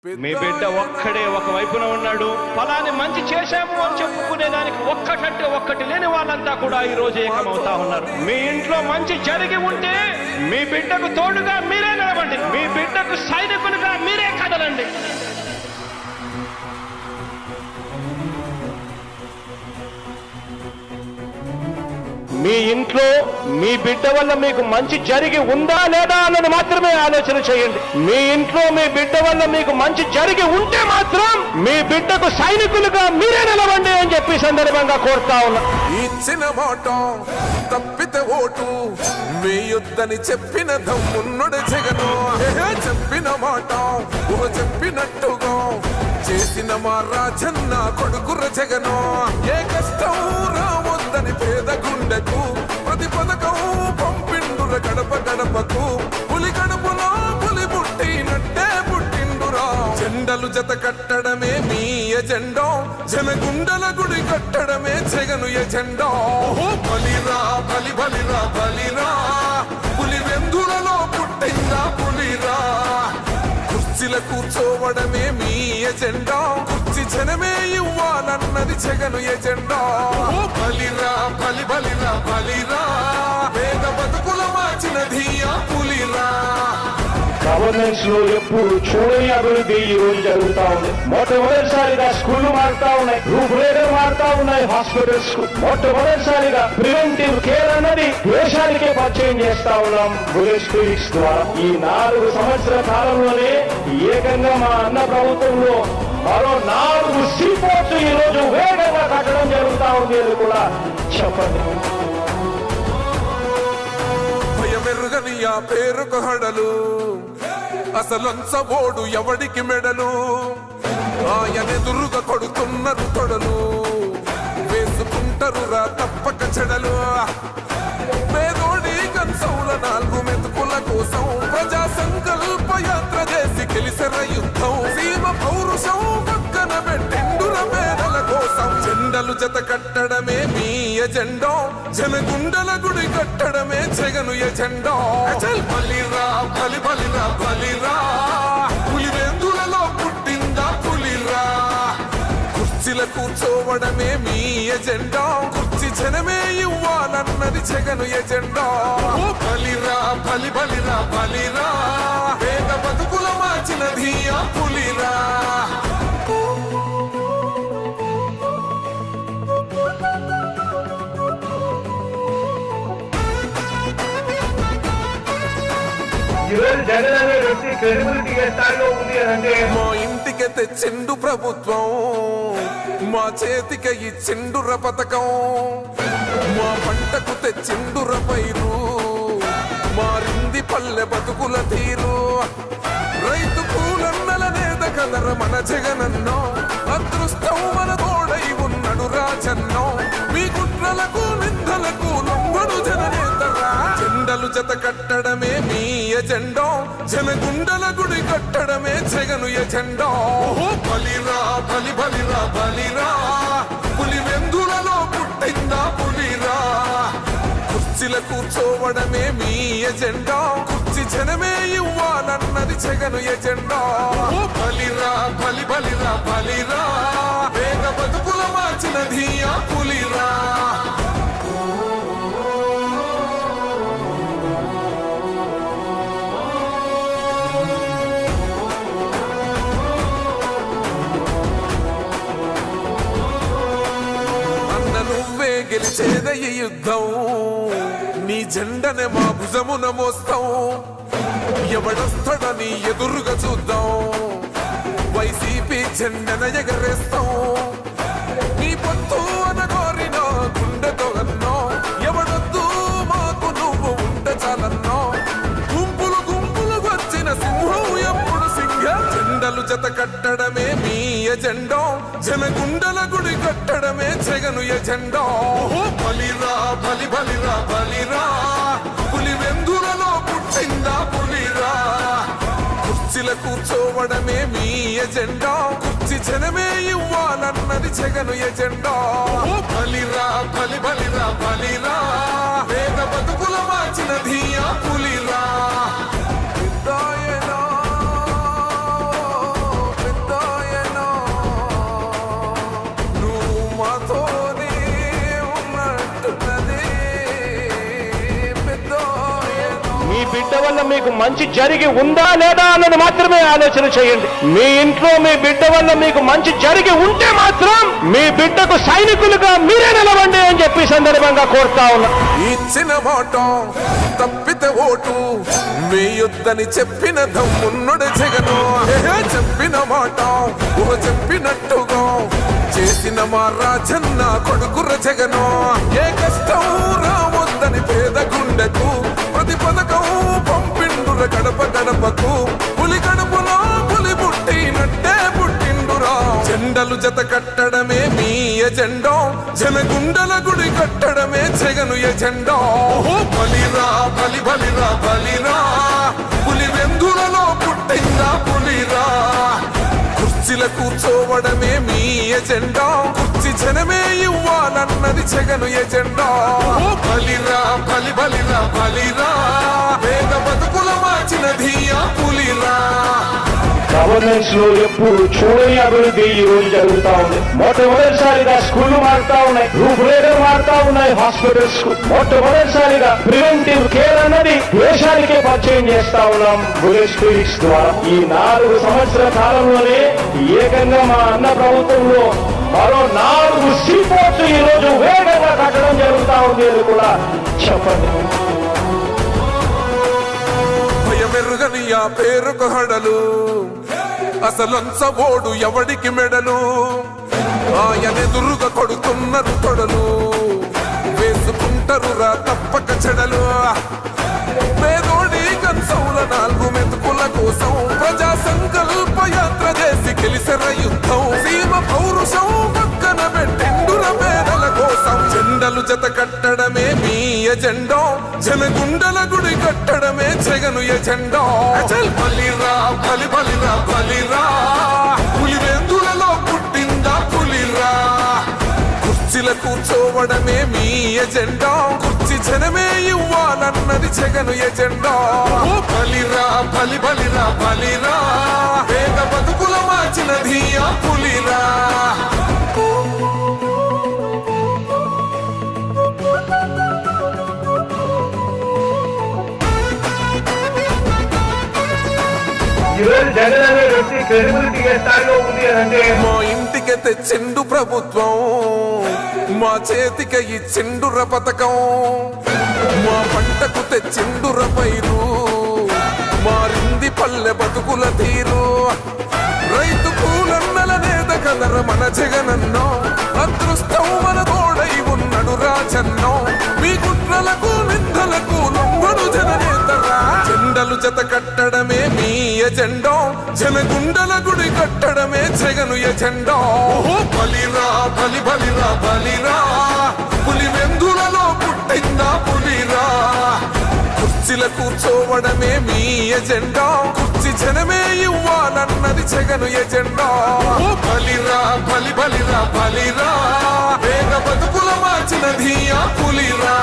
మీ బిడ్డ ఒక్కడే ఒక వైపున ఉన్నాడు. ఫలాన్ని మంచి చేశాము అని చెప్పుకునేదానికి ఒక్కటంటే ఒక్కటి లేని వాళ్ళంతా కూడా ఈ రోజు ఏకమవుతా ఉన్నారు. మీ ఇంట్లో మంచి జరిగి ఉంటే మీ బిడ్డకు తోడుగా మీరే నిలబండి. మీ బిడ్డకు సైనికులుగా మీరే కదలండి. మీ ఇంట్లో మీ బిడ్డ వల్ల మీకు మంచి జరిగి ఉందా లేదా అన్నది మాత్రమే ఆలోచన చేయండి. మీ ఇంట్లో మీ బిడ్డ వల్ల మీకు మంచి జరిగి ఉంటే మాత్రం మీ బిడ్డకు సైనికులుగా మీరే నిలవండి అని చెప్పి సందర్భంగా కోరుతా ఉన్నా. ఇచ్చిన మాట తప్పితే ఓటు వేయొద్దని చెప్పిన దమ్మున్నడు జగను. చెప్పిన మాట చెప్పినట్టుగా చేసిన మా రాజన్న కొడుకుర జగను. ఏ కష్టం రావద్దని పేద గుండెకు ప్రతి పథకం పంపిండుర గడప గడపకు. పులి గడపలో పులి పుట్టినట్టే పుట్టిండురా. జెండలు జత కట్టడమే మీ ఎజెండా, జనగుండల గుడి కట్టడమే జగను ఎజెండా. బలిరా బలి బలిరా బలిరా, పులి వెందులలో పుట్టిందా పులిరా. కుర్చీల కూర్చోవడమే మీ ఎజెండా, కుర్చీ జనమే ఇవ్వాలన్నది జగను ఎజెండా. బలిరా బలి బలిరా బలిరా, పేద బతుకుల మార్చినది ఆ పులిరా. గవర్నెన్స్ లో ఎప్పుడు చూడని అభివృద్ధి ఈ రోజు జరుగుతా ఉంది. మొట్టమొదటిసారిగా స్కూళ్లు మారుతా ఉన్నాయి, రూపురేఖలు మారుతా ఉన్నాయి. హాస్పిటల్స్ కు మొట్టమొదటిసారిగా ప్రివెంటివ్ కేర్ అన్నది దేశానికే పరిచయం చేస్తా ఉన్నాం బుల్లెట్ క్లినిక్స్ ద్వారా. ఈ 4 సంవత్సరాల కాలంలోనే ఏకంగా మా అన్న ప్రభుత్వంలో మరో 4 సీపోర్ట్స్ ఈ రోజు వేగంగా కట్టడం జరుగుతా ఉంది అని కూడా చెప్పండి. భయమెరుగని ఆ పేరుకు హడలు, అసలంచబోడు ఎవడికి మెడలు. ఆయనెదురుగా కొడుతున్నారు తొడలు, వేసుకుంటారు రా తప్పక చెడలు. పేదోడి కన్సౌల 4 మెతుకుల కోసం ప్రజా సంకల్ప యాత్ర చేసి గెలిసెర యుద్ధం. సీమ పౌరుషం పక్కన పెట్టిండుర పేదల కోసం. జెండలు జత కట్టడమే మీ ఎజెండా, జనగుండల గుడి కట్టడమే జగను ఎజెండా. బలిరా బలి బలిరా బలిరా, పులి వెందులలో పుట్టిందా పులిరా. కుర్చీల కూర్చోవడమే మీ ఎజెండా, కుర్చీ జనమే ఇవ్వాలన్నది జగను ఎజెండా. బలిరా బలి బలిరా బలిరా, పేద బతుకుల మార్చినది ఆ పులిరా. జగన్ అనే వ్యక్తి క్రెడిబిలిటీ ఏ స్థాయిలో ఉంది అంటే మా ఇంటికి తెచ్చిండు ప్రభుత్వం, మా చేతికి ఇచ్చిండుర పథకం. మా పంటకు తెచ్చిండుర పైరు, మారింది పల్లె బతుకుల తీరు. రైతు కూలన్నల నేత కదర మన జగనన్నో, అదృష్టం మన తోడై ఉన్నడు రాజన్నో. మీ కుట్రలకు నిందలకు లొంగడు జననేతరా. జెండలు జత కట్టడమే మీ ఎజెండా, జనగుండల గుడి కట్టడమే జగను ఎజెండా. బలిరా బలి బలిరా బలిరా, పులి వెందులలో పుట్టిందా పులిరా. కుర్చీల కూర్చోవడమే మీ ఎజెండా, కుర్చీ జనమే ఇవ్వాలన్నది జగను ఎజెండా. బలిరా బలి బలిరా బలిరా, పేద బతుకుల మార్చినది ఆ పులిరా. గెలిచేద ఈ యుద్ధం, నీ జెండనే మా భుజమున మోస్తాం. ఎవడొస్తాడని ఎదురుగా చూద్దాం, వైసీపీ జెండన ఎగరేస్తాం. నీ పొత్తు అనగోరిన గుండెతో అన్నో, ఎవడొద్దు మాకు నువ్వు ఉండ చాలన్నో. గుంపులు గుంపులు వచ్చిన సింహం ఎప్పుడు సింహం. జెండలు జత కట్టడమే మీ ఎజెండా, జనగుండల గుడి కట్టడమే జగను ఎజెండా. బలిరా బలి బలిరా బలిరా, పులి వెందులలో పుట్టిందా పులిరా. కుర్చీల కూర్చోవడమే మీ ఎజెండా, కుర్చీ జనమే ఇవ్వాలన్నది జగను ఎజెండా. బలిరా బలి బలిరా బలిరా, పేద బతుకుల మార్చినది ఆ పులిరా. వల్ల మీకు మంచి జరిగి ఉందా లేదా అన్నది మాత్రమే ఆలోచన చేయండి. మీ ఇంట్లో మీ బిడ్డ వల్ల మీకు మంచి జరిగి ఉంటే మాత్రం మీ బిడ్డకు సైనికులుగా మీరే నిలవండి అని చెప్పి సందర్భంగా కోరుతా ఉన్నా. ఇచ్చిన మాట తప్పితే ఓటు వేయొద్దని చెప్పిన దమ్మున్నడు జగను. చెప్పిన మాట చెప్పినట్టుగా చేసిన మా రాజన్న కొడుకుర జగను. ఏ కష్టం రావద్దని పేద గుండెకు ప్రతి పథకం పంపిండుర గడప గడపకు. పులి గడపలో పులి పుట్టినట్టే పుట్టిండురా. జెండలు జత కట్టడమే మీ ఎజెండా, జనగుండల గుడి కట్టడమే జగను ఎజెండా. బలిరా బలి బలిరా బలిరా, పులి వెందులలో పుట్టిందా పులిరా. కుర్చీల కూర్చోవడమే మీ ఎజెండా, కుర్చీ జనమే ఇవ్వాలన్నది జగను ఎజెండా. బలిరా బలి బలిరా బలిరా, పేద బతుకుల మార్చినది ఆ పులిరా. గవర్నెన్స్ లో ఎప్పుడు చూడని అభివృద్ధి ఈ రోజు జరుగుతా ఉంది. మొట్టమొదటిసారిగా స్కూళ్లు మారుతా ఉన్నాయి, రూపురేఖలు మారుతా ఉన్నాయి, హాస్పిటల్స్ మొట్టమొదటిసారిగా ప్రివెంటివ్ కేర్ అన్నది దేశానికే పరిచయం చేస్తా ఉన్నాం బుల్లెట్ క్లినిక్స్ ద్వారా. ఈ 4 సంవత్సరాల కాలంలోనే ఏకంగా మా అన్న ప్రభుత్వంలో మరో 4 సీపోర్ట్స్ ఈ రోజు వేగంగా కట్టడం జరుగుతా ఉంది అని కూడా చెప్పండి. భయమెరుగని ఆ పేరుకు హడలు, అసలంచబోడు ఎవడికి మెడలు. ఆయనెదురుగా కొడుతున్నారు తొడలు, వేసుకుంటారు రా తప్పక చెడలు. పేదోడి కంచౌల 4 మెతుకుల కోసం ప్రజా సంకల్ప యాత్ర చేసి గెలిసెర యుద్ధం. సీమ పౌరుషం పక్కన పెట్టిండుర పేదల కోసం. జెండలు జత కట్టడమే మీ ఎజెండా, జనగుండల గుడి కట్టడమే జగను ఎజెండా. బలిరా బలి బలిరా బలిరా, పులి వెందులలో పుట్టిందా పులిరా. కుర్చీల కూర్చోవడమే మీ ఎజెండా, కుర్చీ జనమే ఇవ్వాలన్నది జగను ఎజెండా. బలిరా బలి బలిరా బలిరా, పేద బతుకుల మార్చినది ఆ పులిరా. జగన్ అనే వ్యక్తి క్రెడిబిలిటీ ఏ స్థాయిలో ఉంది అంటే మా ఇంటికి తెచ్చిండు ప్రభుత్వం, మా చేతికి ఇచ్చిండుర పథకం. మా పంటకు తెచ్చిండుర పైరు, మారింది పల్లె బతుకుల తీరు. రైతు కూలన్నల నేత కదర మన జగనన్నో, అదృష్టం మన తోడై ఉన్నడు రాజన్నో. మీ కుట్రలకు నిందలకు లొంగడు జననేతరా. జెండలు జత కట్టడమే మీ ఎజెండా, జనగుండల గుడి కట్టడమే జగను ఎజెండా. బలిరా బలి బలిరా బలిరా, పులి వెందులలో పుట్టిందా పులిరా. కుర్చీల కూర్చోవడమే మీ ఎజెండా, కుర్చీ జనమే ఇవ్వాలన్నది జగను ఎజెండా. బలిరా బలి బలిరా బలిరా, పేద బతుకుల మార్చినది ఆ పులిరా.